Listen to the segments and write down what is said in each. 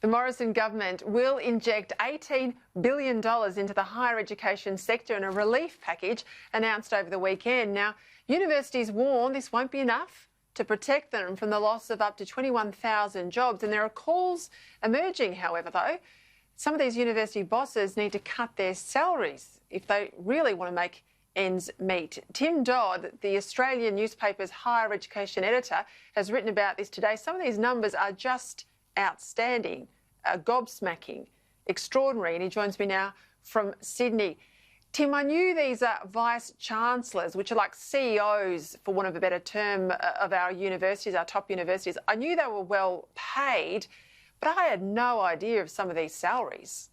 The Morrison government will inject $18 billion into the higher education sector in a relief package announced over the weekend. Now, universities warn this won't be enough to protect them from the loss of up to 21,000 jobs. And there are calls emerging, however, though. Some of these university bosses need to cut their salaries if they really want to make ends meet. Tim Dodd, the Australian newspaper's higher education editor, has written about this today. Some of these numbers are just outstanding, gobsmacking, extraordinary, and he joins me now from Sydney. Tim, I knew these are Vice Chancellors, which are like CEOs, for want of a better term, of our universities, our top universities. I knew they were well paid, but I had no idea of some of these salaries.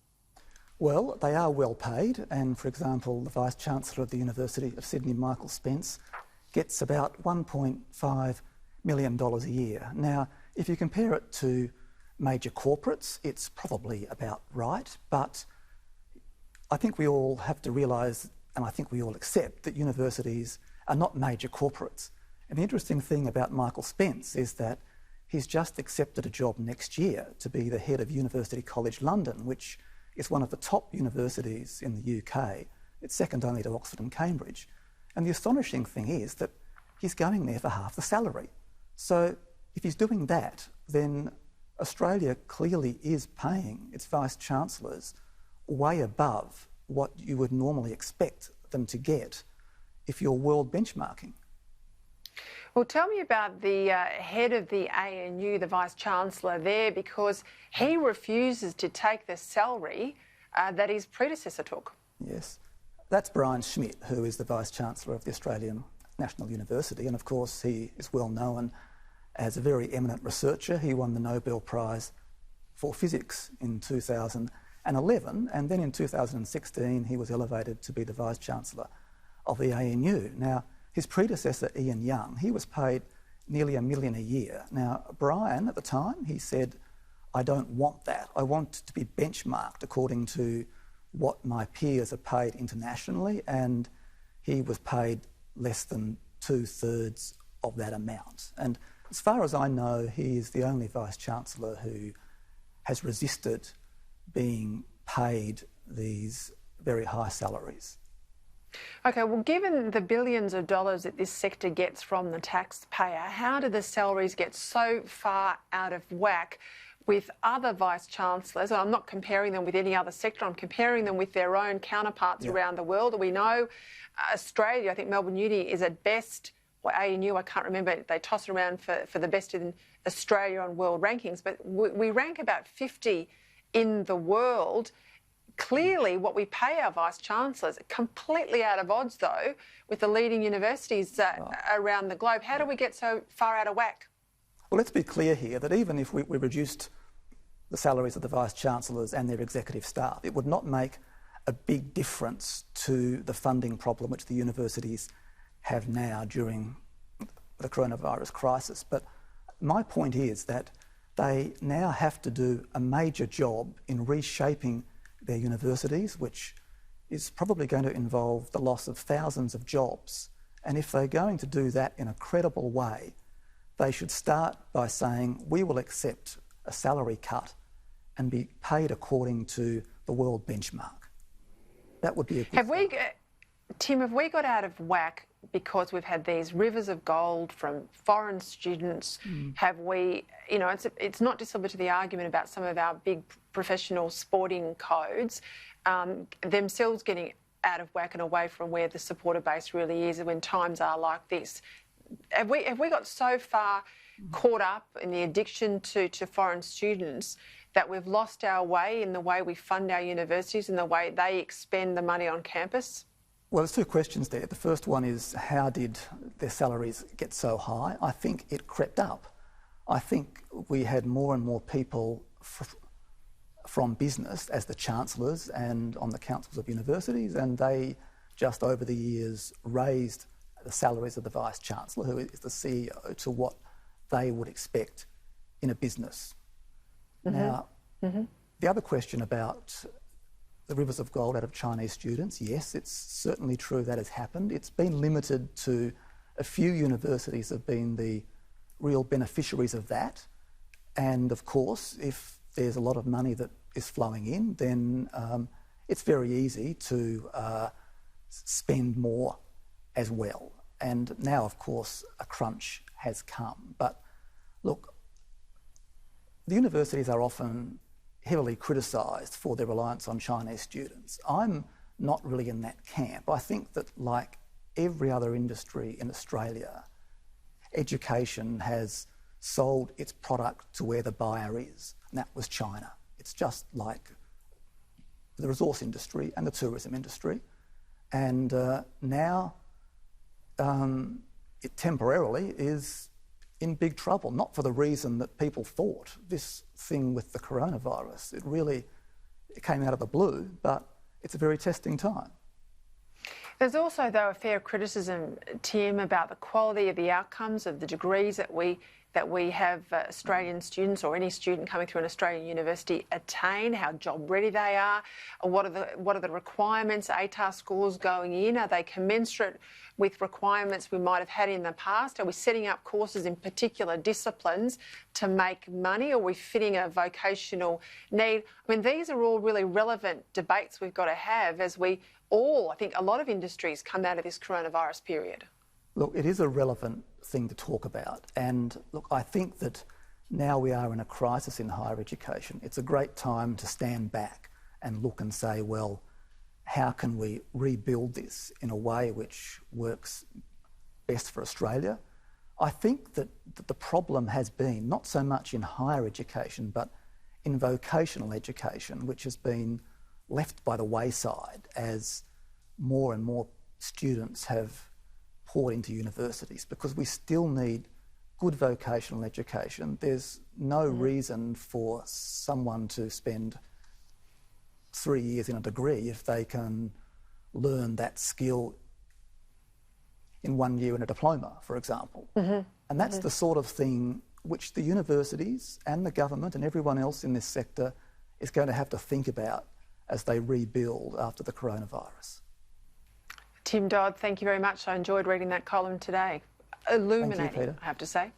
Well, they are well paid, and for example, the Vice Chancellor of the University of Sydney, Michael Spence, gets about $1.5 million a year. Now, if you compare it to major corporates, it's probably about right, but I think we all have to realise, and I think we all accept, that universities are not major corporates. And the interesting thing about Michael Spence is that he's just accepted a job next year to be the head of University College London, which is one of the top universities in the UK. It's second only to Oxford and Cambridge. And the astonishing thing is that he's going there for half the salary. So if he's doing that, then Australia clearly is paying its Vice-Chancellors way above what you would normally expect them to get if you're world benchmarking. Well, tell me about the head of the ANU, the Vice-Chancellor there, because he refuses to take the salary that his predecessor took. Yes, that's Brian Schmidt, who is the Vice-Chancellor of the Australian National University, and of course he is well known as a very eminent researcher. He won the Nobel Prize for Physics in 2011, and then in 2016 he was elevated to be the Vice-Chancellor of the ANU. Now, his predecessor, Ian Young, he was paid nearly $1 million a year. Now, Brian, at the time, he said, I don't want that. I want to be benchmarked according to what my peers are paid internationally, and he was paid less than 2/3 of that amount. And as far as I know, he is the only Vice-Chancellor who has resisted being paid these very high salaries. OK, well, given the billions of dollars that this sector gets from the taxpayer, how do the salaries get so far out of whack with other Vice-Chancellors? And I'm not comparing them with any other sector, I'm comparing them with their own counterparts around the world. We know Australia, I think Melbourne Uni is at best, or ANU, I can't remember, they toss around for the best in Australia on world rankings, but we rank about 50 in the world. Clearly, what we pay our Vice-Chancellors, completely out of odds, though, with the leading universities around the globe. How do we get so far out of whack? Well, let's be clear here that even if we reduced the salaries of the Vice-Chancellors and their executive staff, it would not make a big difference to the funding problem which the universities have now during the coronavirus crisis. But my point is that they now have to do a major job in reshaping their universities, which is probably going to involve the loss of thousands of jobs. And if they're going to do that in a credible way, they should start by saying, we will accept a salary cut and be paid according to the world benchmark. That would be a good thing. Tim, have we got out of whack because we've had these rivers of gold from foreign students? Have we, you know, it's not dissimilar to the argument about some of our big professional sporting codes, themselves getting out of whack and away from where the supporter base really is when times are like this. Have we got so far caught up in the addiction to foreign students that we've lost our way in the way we fund our universities and the way they expend the money on campus? Well, there's two questions there. The first one is, how did their salaries get so high? I think it crept up. I think we had more and more people from business as the chancellors and on the councils of universities, and they just over the years raised the salaries of the Vice-Chancellor, who is the CEO, to what they would expect in a business. Now, the other question about the rivers of gold out of Chinese students, yes, it's certainly true that has happened. It's been limited to a few universities have been the real beneficiaries of that. And of course, if there's a lot of money that is flowing in, then it's very easy to spend more as well. And now, of course, a crunch has come. But look, the universities are often heavily criticised for their reliance on Chinese students. I'm not really in that camp. I think that, like every other industry in Australia, education has sold its product to where the buyer is, and that was China. It's just like the resource industry and the tourism industry. And now it temporarily is in big trouble, not for the reason that people thought. This thing with the coronavirus, it came out of the blue, but it's a very testing time. There's also, though, a fair criticism, Tim, about the quality of the outcomes of the degrees that we have Australian students or any student coming through an Australian university attain, how job ready they are, what are the requirements, ATAR scores going in, are they commensurate with requirements we might have had in the past? Are we setting up courses in particular disciplines to make money, or are we fitting a vocational need? I mean, these are all really relevant debates we've got to have as we all, I think a lot of industries, come out of this coronavirus period. Look, it is a relevant thing to talk about. And look, I think that now we are in a crisis in higher education. It's a great time to stand back and look and say, well, how can we rebuild this in a way which works best for Australia? I think that the problem has been not so much in higher education, but in vocational education, which has been left by the wayside as more and more students have poured into universities, because we still need good vocational education. There's no reason for someone to spend 3 years in a degree if they can learn that skill in 1 year in a diploma, for example. And that's the sort of thing which the universities and the government and everyone else in this sector is going to have to think about as they rebuild after the coronavirus. Tim Dodd, thank you very much. I enjoyed reading that column today. Illuminating, Thank you, Peter. I have to say.